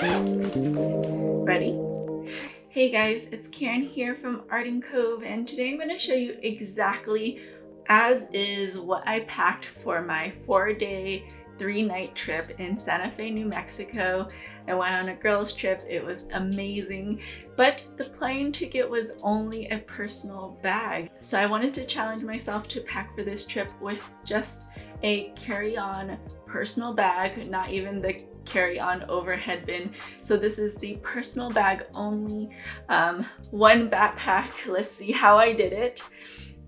Ready? Hey guys, it's Karin here from Arden Cove, and today I'm going to show you exactly as is what I packed for my 4-day 3-night trip in Santa Fe, New Mexico. I went on a girls trip. It was amazing, but the plane ticket was only a personal bag. So I wanted to challenge myself to pack for this trip with just a carry-on personal bag, not even the carry-on overhead bin. So this is the personal bag only, one backpack. Let's see how I did it.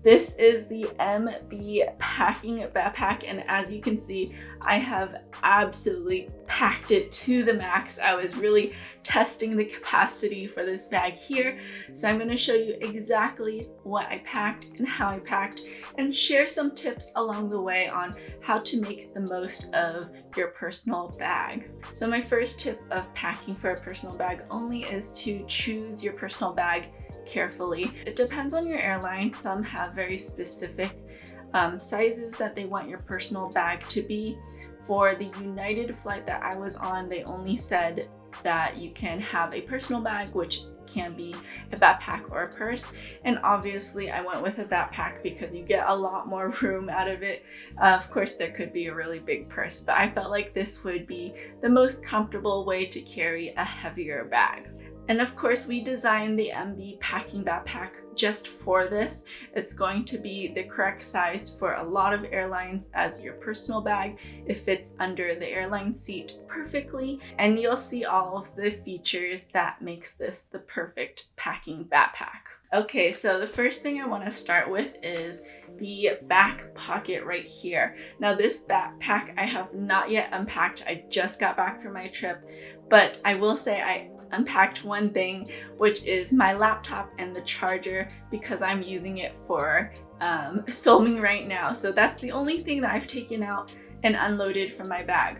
This is the MB packing backpack, and as you can see, I have absolutely packed it to the max. I was really testing the capacity for this bag here, so I'm going to show you exactly what I packed and how I packed, and share some tips along the way on how to make the most of your personal bag. So my first tip of packing for a personal bag only is to choose your personal bag carefully. It depends on your airline. Some have very specific sizes that they want your personal bag to be. For the United flight that I was on, they only said that you can have a personal bag, which can be a backpack or a purse. And obviously I went with a backpack because you get a lot more room out of it. Of course, there could be a really big purse, but I felt like this would be the most comfortable way to carry a heavier bag. And of course, we designed the MB packing backpack just for this. It's going to be the correct size for a lot of airlines as your personal bag. It fits under the airline seat perfectly, and you'll see all of the features that makes this the perfect packing backpack. Okay, so the first thing I want to start with is the back pocket right here. Now this backpack I have not yet unpacked. I just got back from my trip, but I will say I unpacked one thing, which is my laptop and the charger, because I'm using it for filming right now. So that's the only thing that I've taken out and unloaded from my bag.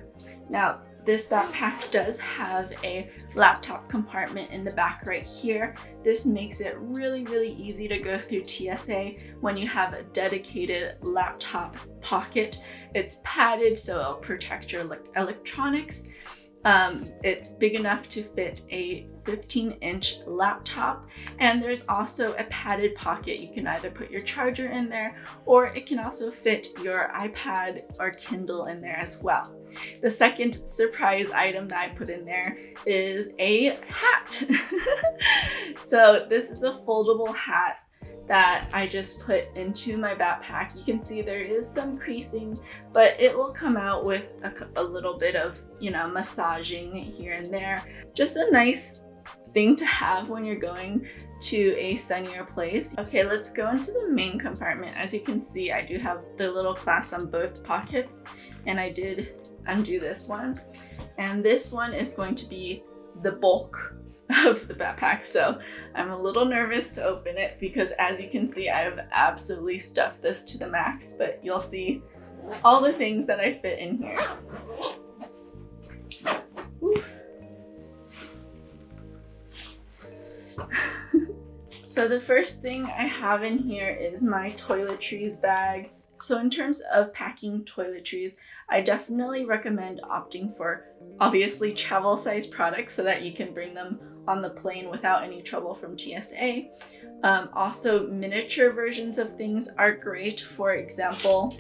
Now, this backpack does have a laptop compartment in the back right here. This makes it really, really easy to go through TSA when you have a dedicated laptop pocket. It's padded, so it'll protect your electronics. It's big enough to fit a 15-inch laptop, and there's also a padded pocket. You can either put your charger in there, or it can also fit your iPad or Kindle in there as well. The second surprise item that I put in there is a hat. So this is a foldable hat that I just put into my backpack. You can see there is some creasing, but it will come out with a little bit of, massaging here and there. Just a nice thing to have when you're going to a sunnier place. Okay, let's go into the main compartment. As you can see, I do have the little clasp on both pockets, and I did undo this one. And this one is going to be the bulk of the backpack, so I'm a little nervous to open it because, as you can see, I have absolutely stuffed this to the max, but you'll see all the things that I fit in here. So the first thing I have in here is my Toiletries bag. So in terms of packing toiletries, I definitely recommend opting for obviously travel size products so that you can bring them on the plane without any trouble from TSA. Also, miniature versions of things are great. For example,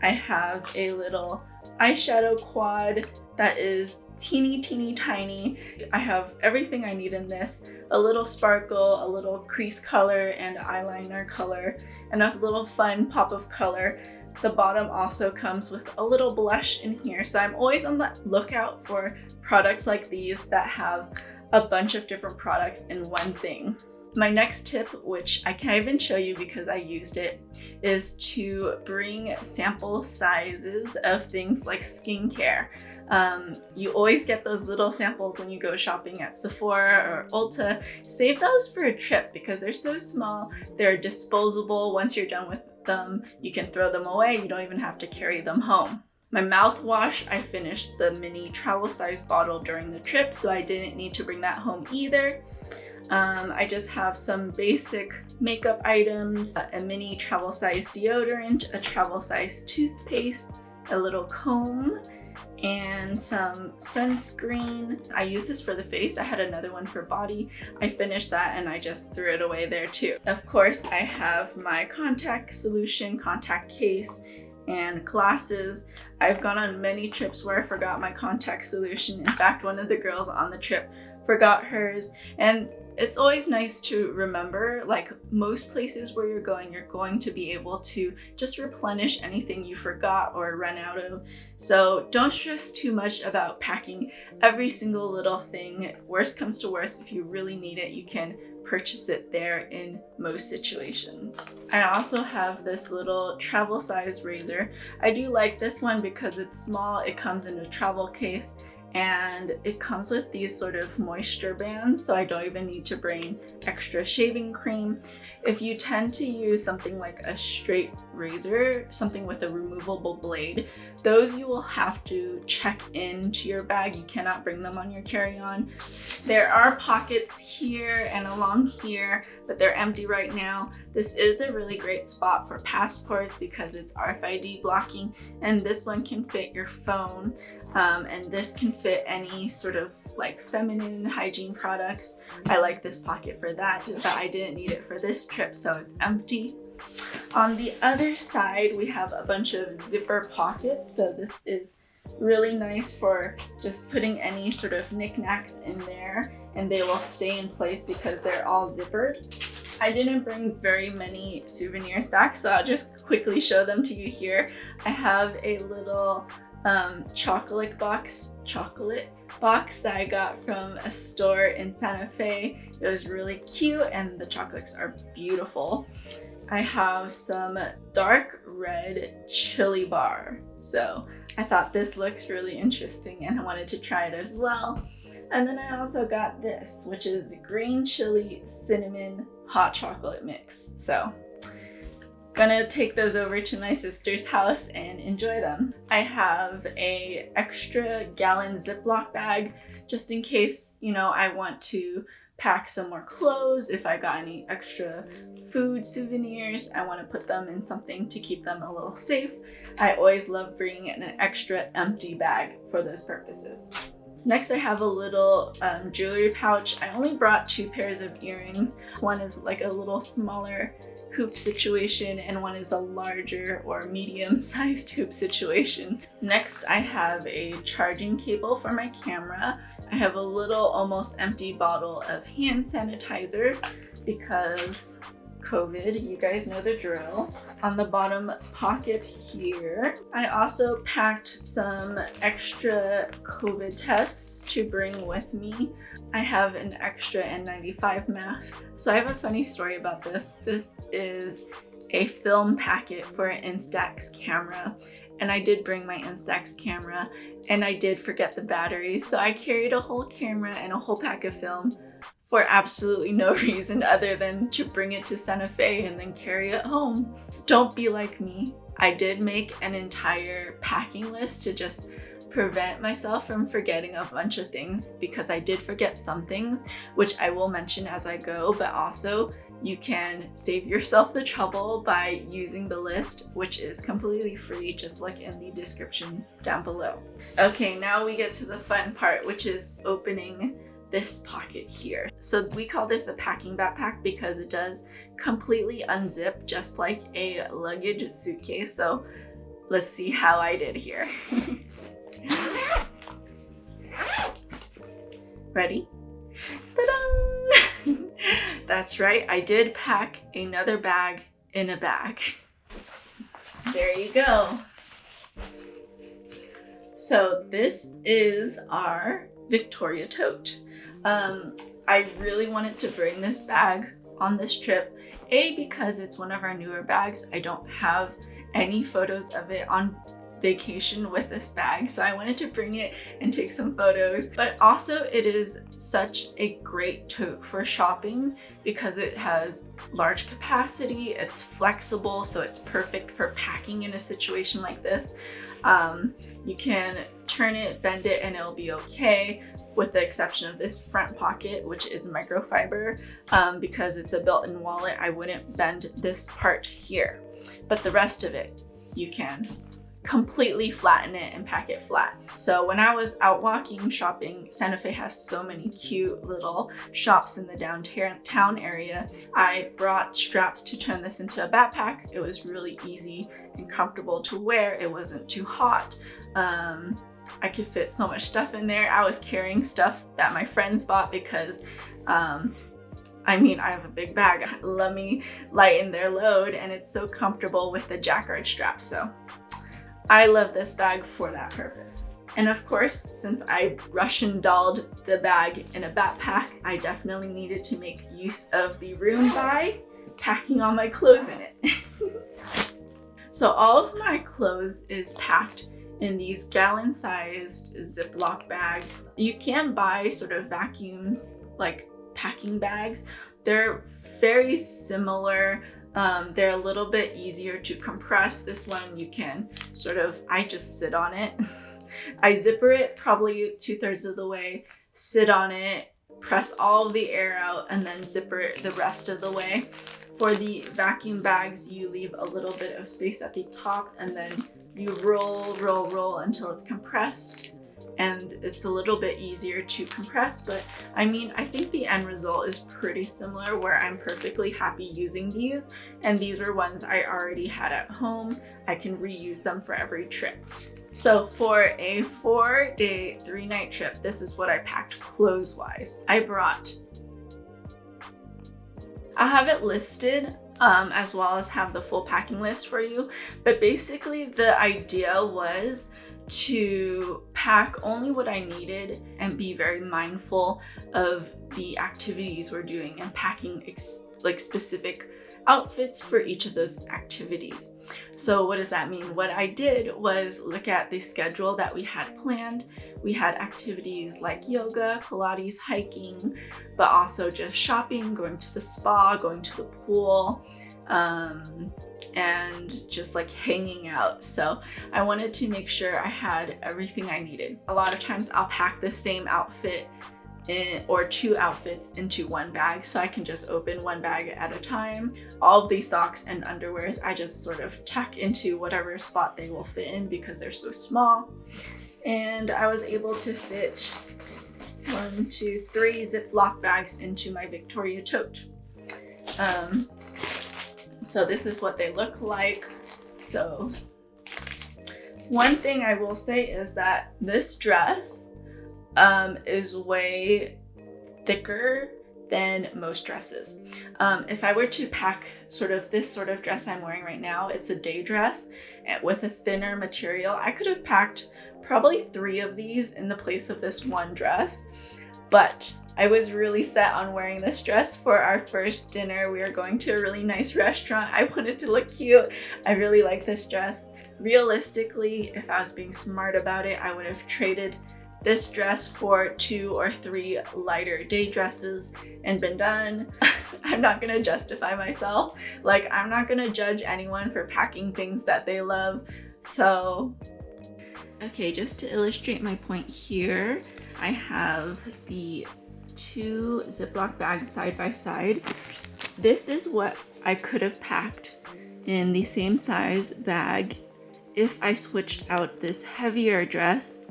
I have a little eyeshadow quad that is teeny tiny. I have everything I need in this: a little sparkle, a little crease color and eyeliner color, and a little fun pop of color. The bottom also comes with a little blush in here, so I'm always on the lookout for products like these that have a bunch of different products in one thing. My next tip, which I can't even show you because I used it, is to bring sample sizes of things like skincare. You always get those little samples when you go shopping at Sephora or Ulta. Save those for a trip because they're so small. They're disposable. Once you're done with them, you can throw them away. You don't even have to carry them home. My mouthwash, I finished the mini travel size bottle during the trip, so I didn't need to bring that home either. I just have some basic makeup items, a mini travel size deodorant, a travel size toothpaste, a little comb, and some sunscreen. I use this for the face. I had another one for body. I finished that and I just threw it away there too. Of course, I have my contact solution, contact case, and glasses. I've gone on many trips where I forgot my contact solution. In fact, one of the girls on the trip forgot hers, and it's always nice to remember, like most places where you're going to be able to just replenish anything you forgot or run out of. So don't stress too much about packing every single little thing. Worst comes to worst, if you really need it, you can purchase it there in most situations. I also have this little travel size razor. I do like this one because it's small, it comes in a travel case, and it comes with these sort of moisture bands, so I don't even need to bring extra shaving cream. If you tend to use something like a straight razor, something with a removable blade, those you will have to check into your bag. You cannot bring them on your carry-on. There are pockets here and along here, but they're empty right now. This is a really great spot for passports because it's RFID blocking, and this one can fit your phone, and this can fit any sort of like feminine hygiene products. I like this pocket for that, but I didn't need it for this trip, so it's empty. On the other side, we have a bunch of zipper pockets, so this is really nice for just putting any sort of knickknacks in there, and they will stay in place because they're all zippered. I didn't bring very many souvenirs back, so I'll just quickly show them to you here. I have a little chocolate box that I got from a store in Santa Fe. It was really cute and the chocolates are beautiful. I have some dark red chili bar, so I thought this looks really interesting and I wanted to try it as well. And then I also got this, which is green chili cinnamon hot chocolate mix. So gonna take those over to my sister's house and enjoy them. I have a extra gallon Ziploc bag just in case, you know, I want to pack some more clothes. If I got any extra food souvenirs, I want to put them in something to keep them a little safe. I always love bringing an extra empty bag for those purposes. Next, I have a little jewelry pouch. I only brought 2 pairs of earrings. One is like a little smaller hoop situation and one is a larger or medium-sized hoop situation. Next, I have a charging cable for my camera. I have a little almost empty bottle of hand sanitizer because COVID, you guys know the drill. On the bottom pocket here, I also packed some extra COVID tests to bring with me. I have an extra N95 mask. So I have a funny story about this. This is a film packet for an Instax camera, and I did bring my Instax camera and I did forget the batteries. So I carried a whole camera and a whole pack of film for absolutely no reason other than to bring it to Santa Fe and then carry it home. So don't be like me. I did make an entire packing list to just prevent myself from forgetting a bunch of things because I did forget some things, which I will mention as I go, but also you can save yourself the trouble by using the list, which is completely free, just like in the description down below. Okay, now we get to the fun part, which is opening this pocket here. So we call this a packing backpack because it does completely unzip just like a luggage suitcase. So let's see how I did here. Ready? Ta-da! That's right, I did pack another bag in a bag. There you go. So this is our Victoria tote. I really wanted to bring this bag on this trip, because it's one of our newer bags. I don't have any photos of it on vacation with this bag, so I wanted to bring it and take some photos. But also it is such a great tote for shopping because it has large capacity, it's flexible, so it's perfect for packing in a situation like this. You can turn it, bend it, and it'll be okay, with the exception of this front pocket, which is microfiber. Because it's a built-in wallet, I wouldn't bend this part here, but the rest of it you can completely flatten it and pack it flat. So when I was out walking, shopping, Santa Fe has so many cute little shops in the downtown area. I brought straps to turn this into a backpack. It was really easy and comfortable to wear. It wasn't too hot. I could fit so much stuff in there. I was carrying stuff that my friends bought because I have a big bag. Let me lighten their load, and it's so comfortable with the jacquard strap. So I love this bag for that purpose. And of course, since I Russian dolled the bag in a backpack, I definitely needed to make use of the room by packing all my clothes in it. So all of my clothes is packed in these gallon-sized Ziploc bags. You can buy sort of vacuums, like packing bags. They're very similar. They're a little bit easier to compress. This one you can I just sit on it. I zipper it probably 2/3 of the way, sit on it, press all of the air out, and then zipper it the rest of the way. For the vacuum bags, you leave a little bit of space at the top, and then you roll until it's compressed. And it's a little bit easier to compress, but I think the end result is pretty similar, where I'm perfectly happy using these. And these were ones I already had at home. I can reuse them for every trip. So for a 4-day, 3-night trip, this is what I packed clothes-wise. I have it listed as well as have the full packing list for you. But basically the idea was to pack only what I needed and be very mindful of the activities we're doing and packing specific outfits for each of those activities. So what does that mean? What I did was look at the schedule that we had planned. We had activities like yoga, Pilates, hiking, but also just shopping, going to the spa, going to the pool, and just like hanging out. So I wanted to make sure I had everything I needed. A lot of times I'll pack the same outfit or 2 outfits into one bag, so I can just open one bag at a time. All of these socks and underwears I just sort of tuck into whatever spot they will fit in because they're so small. And I was able to fit 1, 2, 3 Ziploc bags into my Victoria tote. So this is what they look like. So one thing I will say is that this dress is way thicker than most dresses. If I were to pack this sort of dress I'm wearing right now, it's a day dress with a thinner material. I could have packed probably 3 of these in the place of this one dress, but I was really set on wearing this dress for our first dinner. We are going to a really nice restaurant. I wanted to look cute. I really like this dress. Realistically, if I was being smart about it, I would have traded this dress for 2 or 3 lighter day dresses and been done. I'm not gonna justify myself. I'm not gonna judge anyone for packing things that they love. So, okay, just to illustrate my point here, I have the 2 Ziploc bags side by side. This is what I could have packed in the same size bag if I switched out this heavier dress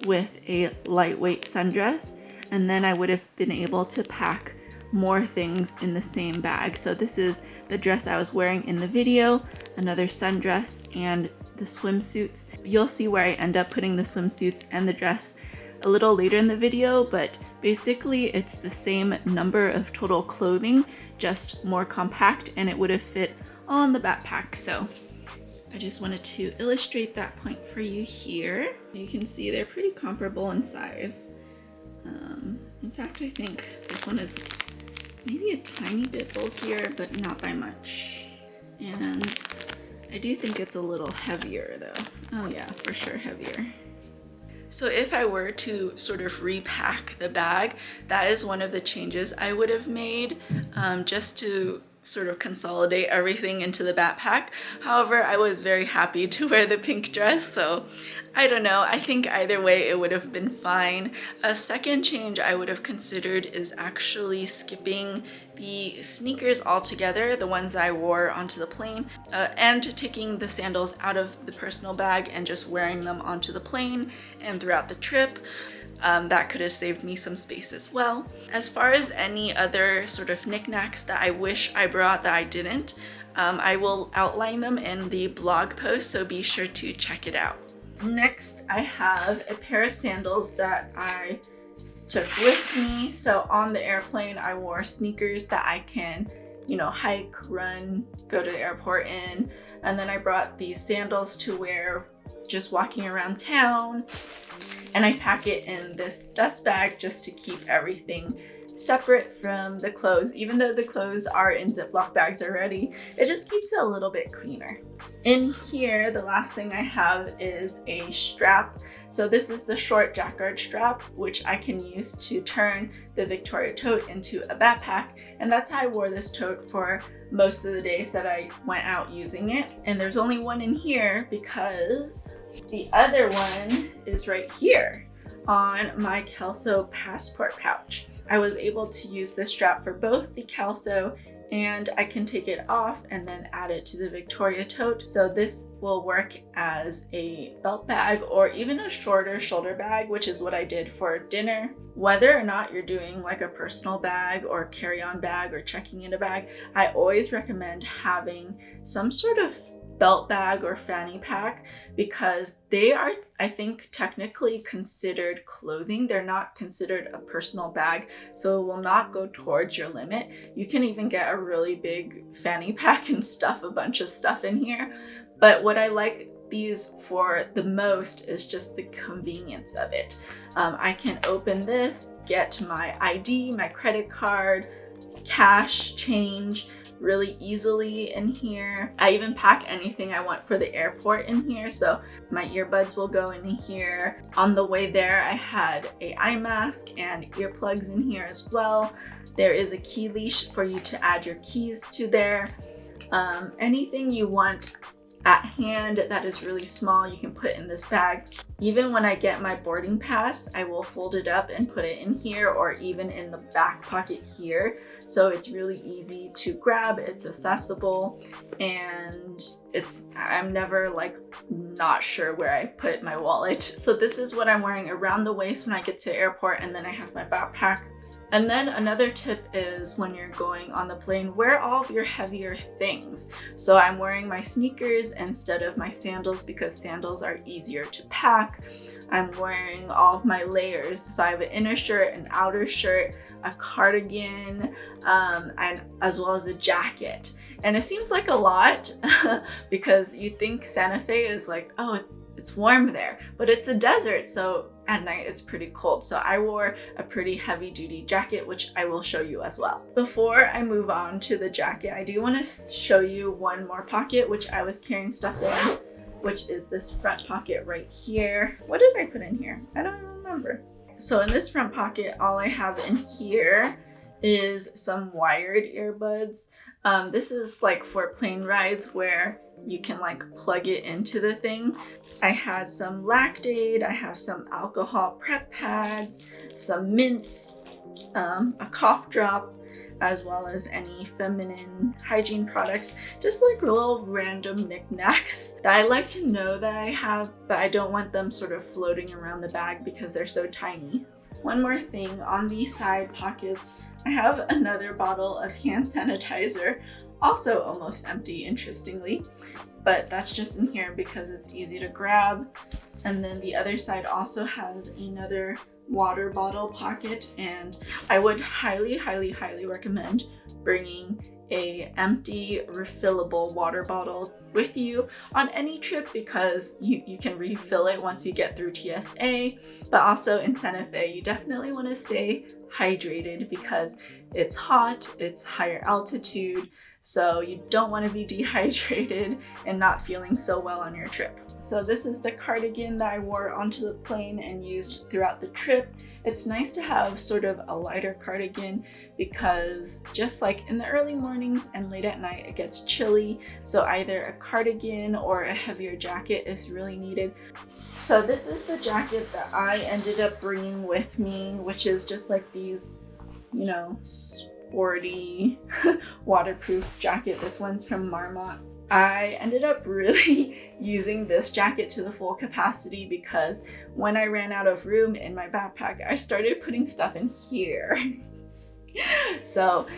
with a lightweight sundress, and then I would have been able to pack more things in the same bag. So this is the dress I was wearing in the video, another sundress, and the swimsuits. You'll see where I end up putting the swimsuits and the dress a little later in the video, but basically it's the same number of total clothing, just more compact, and it would have fit on the backpack. So I just wanted to illustrate that point for you here. You can see they're pretty comparable in size. In fact, I think this one is maybe a tiny bit bulkier, but not by much. And I do think it's a little heavier though. Oh yeah, for sure heavier. So if I were to sort of repack the bag, that is one of the changes I would have made, just to sort of consolidate everything into the backpack. However, I was very happy to wear the pink dress, so I don't know. I think either way it would have been fine. A second change I would have considered is actually skipping the sneakers altogether, the ones I wore onto the plane, and taking the sandals out of the personal bag and just wearing them onto the plane and throughout the trip. That could have saved me some space as well. As far as any other sort of knickknacks that I wish I brought that I didn't, I will outline them in the blog post, so be sure to check it out. Next, I have a pair of sandals that I took with me. So on the airplane, I wore sneakers that I can, hike, run, go to the airport in. And then I brought these sandals to wear just walking around town. And I pack it in this dust bag just to keep everything separate from the clothes. Even though the clothes are in Ziploc bags already, it just keeps it a little bit cleaner. In here, the last thing I have is a strap. So this is the short jacquard strap, which I can use to turn the Victoria tote into a backpack. And that's how I wore this tote for most of the days that I went out using it. And there's only one in here because the other one is right here on my Kelso passport pouch. I was able to use this strap for both the Kelso, and I can take it off and then add it to the Victoria tote. So this will work as a belt bag or even a shorter shoulder bag, which is what I did for dinner. Whether or not you're doing like a personal bag or carry-on bag or checking in a bag, I always recommend having some sort of belt bag or fanny pack, because they are, I think, technically considered clothing. They're not considered a personal bag, so it will not go towards your limit. You can even get a really big fanny pack and stuff a bunch of stuff in here. But what I like these for the most is just the convenience of it. I can open this, get my ID, my credit card, cash, change, really easily in here. I even pack anything I want for the airport in here, so my earbuds will go in here. On the way there, I had a eye mask and earplugs in here as well. There is a key leash for you to add your keys to there. Anything you want at hand that is really small, you can put in this bag. Even when I get my boarding pass, I will fold it up and put it in here, or even in the back pocket here. So it's really easy to grab, it's accessible, and I'm never like not sure where I put my wallet. So this is what I'm wearing around the waist when I get to the airport, and then I have my backpack. And then another tip is when you're going on the plane, wear all of your heavier things. So I'm wearing my sneakers instead of my sandals because sandals are easier to pack. I'm wearing all of my layers. So I have an inner shirt, an outer shirt, a cardigan, and as well as a jacket. And it seems like a lot because you think Santa Fe is like, oh, it's warm there, but it's a desert, so at night it's pretty cold. So I wore a pretty heavy duty jacket, which I will show you as well. Before I move on to the jacket, I do want to show you one more pocket which I was carrying stuff in, which is this front pocket right here. What did I put in here? I don't remember. So in this front pocket, all I have in here is some wired earbuds. This is like for plane rides where you can like plug it into the thing. I had some Lactaid, I have some alcohol prep pads, some mints, a cough drop, as well as any feminine hygiene products, just like little random knickknacks that I like to know that I have, but I don't want them sort of floating around the bag because they're so tiny. One more thing, on these side pockets, I have another bottle of hand sanitizer, also almost empty, interestingly, but that's just in here because it's easy to grab. And then the other side also has another water bottle pocket, and I would highly recommend bringing a empty refillable water bottle with you on any trip because you can refill it once you get through TSA. But also in Santa Fe, you definitely want to stay hydrated because it's hot, it's higher altitude, so you don't want to be dehydrated and not feeling so well on your trip. So this is the cardigan that I wore onto the plane and used throughout the trip. It's nice to have sort of a lighter cardigan because just like like in the early mornings and late at night it gets chilly, so either a cardigan or a heavier jacket is really needed. So this is the jacket that I ended up bringing with me, which is just like these, you know, sporty waterproof jacket. This one's from Marmot. I ended up really using this jacket to the full capacity because when I ran out of room in my backpack, I started putting stuff in here. So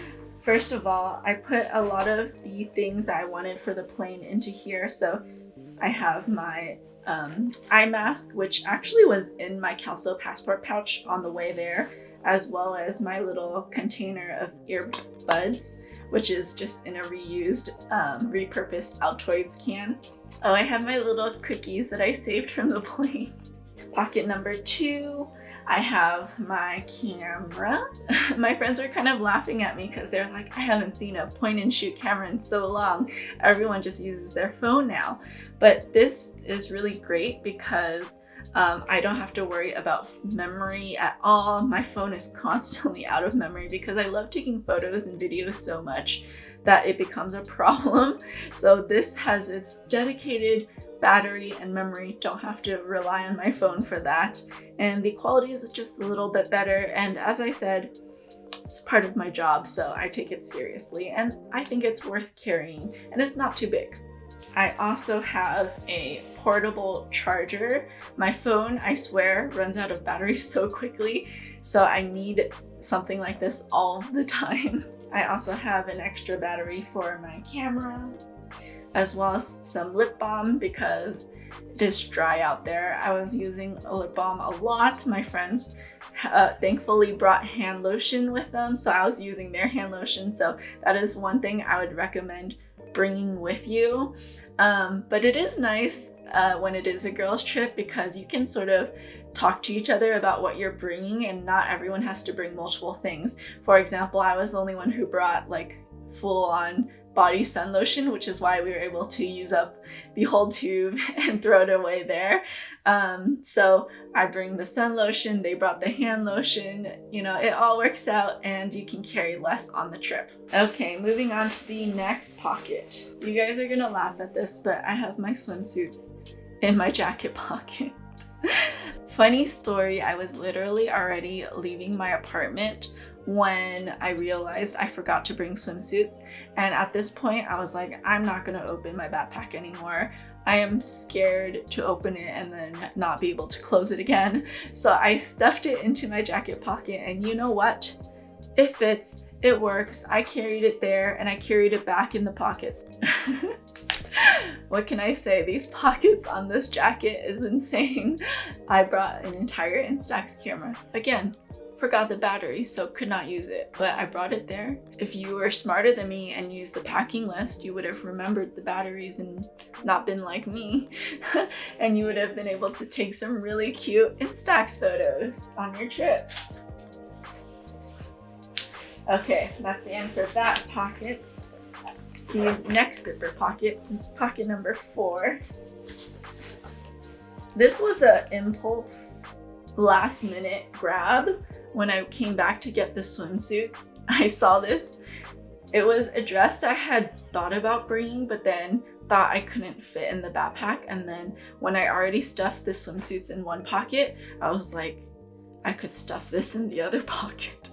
first of all, I put a lot of the things I wanted for the plane into here. So I have my eye mask, which actually was in my Kelso passport pouch on the way there, as well as my little container of earbuds, which is just in a reused, repurposed Altoids can. Oh, I have my little cookies that I saved from the plane. Pocket number 2, I have my camera. My friends are kind of laughing at me because they're like, I haven't seen a point and shoot camera in so long. Everyone just uses their phone now. But this is really great because I don't have to worry about memory at all. My phone is constantly out of memory because I love taking photos and videos so much that it becomes a problem. So this has its dedicated battery and memory. Don't have to rely on my phone for that. And the quality is just a little bit better. And as I said, it's part of my job, so I take it seriously. And I think it's worth carrying, and it's not too big. I also have a portable charger. My phone, I swear, runs out of battery so quickly, so I need something like this all the time. I also have an extra battery for my camera, as well as some lip balm because it is dry out there. I was using a lip balm a lot. My friends thankfully brought hand lotion with them, so I was using their hand lotion. So that is one thing I would recommend bringing with you. But it is nice when it is a girls' trip because you can sort of talk to each other about what you're bringing, and not everyone has to bring multiple things. For example, I was the only one who brought like full-on body sun lotion, which is why we were able to use up the whole tube and throw it away there. So I bring the sun lotion, they brought the hand lotion, you know, it all works out and you can carry less on the trip. Okay, moving on to the next pocket. You guys are gonna laugh at this, but I have my swimsuits in my jacket pocket. Funny story, I was literally already leaving my apartment when I realized I forgot to bring swimsuits. And at this point, I was like, I'm not gonna open my backpack anymore. I am scared to open it and then not be able to close it again. So I stuffed it into my jacket pocket, and you know what? It fits, it works. I carried it there and I carried it back in the pockets. What can I say? These pockets on this jacket is insane. I brought an entire Instax camera. Again, forgot the battery, so could not use it, but I brought it there. If you were smarter than me and used the packing list, you would have remembered the batteries and not been like me. And you would have been able to take some really cute Instax photos on your trip. Okay, that's the end for that pocket. The next zipper pocket, pocket number 4. This was an impulse last minute grab. When I came back to get the swimsuits, I saw this. It was a dress that I had thought about bringing, but then thought I couldn't fit in the backpack. And then when I already stuffed the swimsuits in one pocket, I was like, I could stuff this in the other pocket.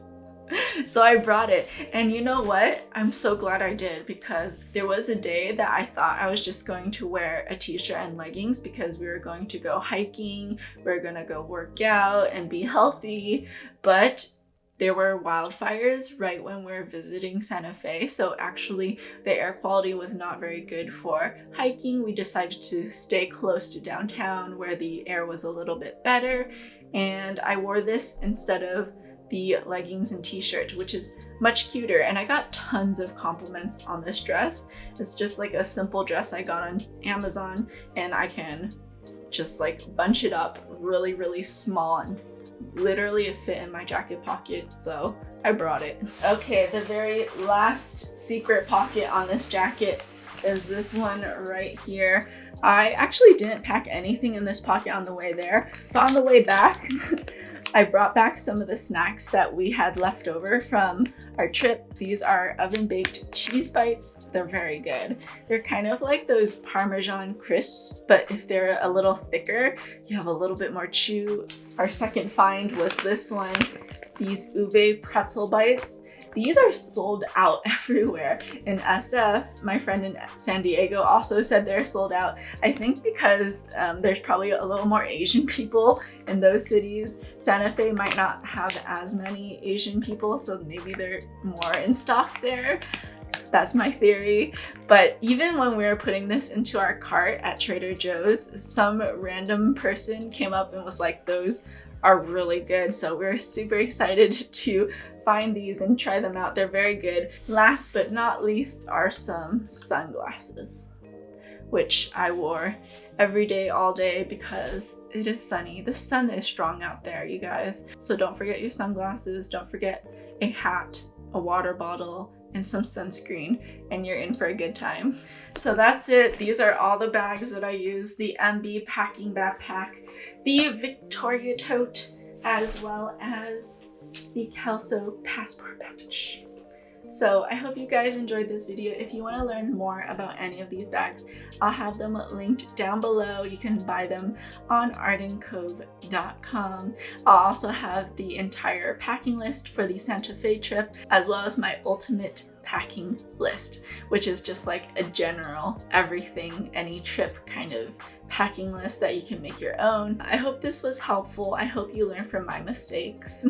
So I brought it, and you know what? I'm so glad I did, because there was a day that I thought I was just going to wear a t-shirt and leggings because we were going to go hiking, we were gonna go work out and be healthy, but there were wildfires right when we were visiting Santa Fe, so actually the air quality was not very good for hiking. We decided to stay close to downtown where the air was a little bit better, and I wore this instead of the leggings and t-shirt, which is much cuter, and I got tons of compliments on this dress. It's just like a simple dress I got on Amazon, and I can just like bunch it up really, really small, and literally it fit in my jacket pocket, so I brought it. Okay, the very last secret pocket on this jacket is this one right here. I actually didn't pack anything in this pocket on the way there, but on the way back I brought back some of the snacks that we had left over from our trip. These are oven-baked cheese bites. They're very good. They're kind of like those Parmesan crisps, but if they're a little thicker, you have a little bit more chew. Our second find was this one, these ube pretzel bites. These are sold out everywhere. In SF, my friend in San Diego also said they're sold out. I think because there's probably a little more Asian people in those cities. Santa Fe might not have as many Asian people, so maybe they're more in stock there. That's my theory. But even when we were putting this into our cart at Trader Joe's, some random person came up and was like, those are really good. So we're super excited to find these and try them out. They're very good. Last but not least are some sunglasses, which I wore every day, all day, because it is sunny. The sun is strong out there, you guys. So don't forget your sunglasses. Don't forget a hat, a water bottle, and some sunscreen, and you're in for a good time. So that's it. These are all the bags that I use. The MB packing backpack, the Victoria tote, as well as the Kelso passport pouch. So I hope you guys enjoyed this video. If you want to learn more about any of these bags, I'll have them linked down below. You can buy them on ardencove.com. I'll also have the entire packing list for the Santa Fe trip, as well as my ultimate packing list, which is just like a general everything, any trip kind of packing list that you can make your own. I hope this was helpful. I hope you learned from my mistakes.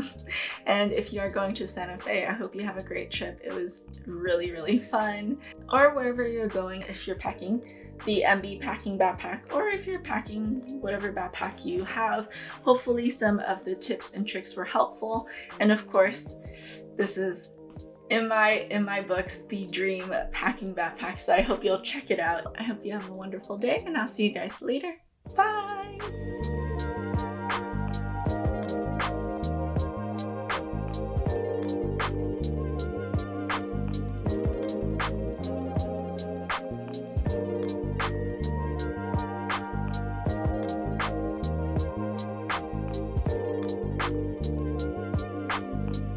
And if you are going to Santa Fe, I hope you have a great trip. It was really, really fun. Or wherever you're going, if you're packing the MB packing backpack, or if you're packing whatever backpack you have, hopefully some of the tips and tricks were helpful. And of course, this is in my books, the dream packing backpack. So I hope you'll check it out. I hope you have a wonderful day, and I'll see you guys later. Bye!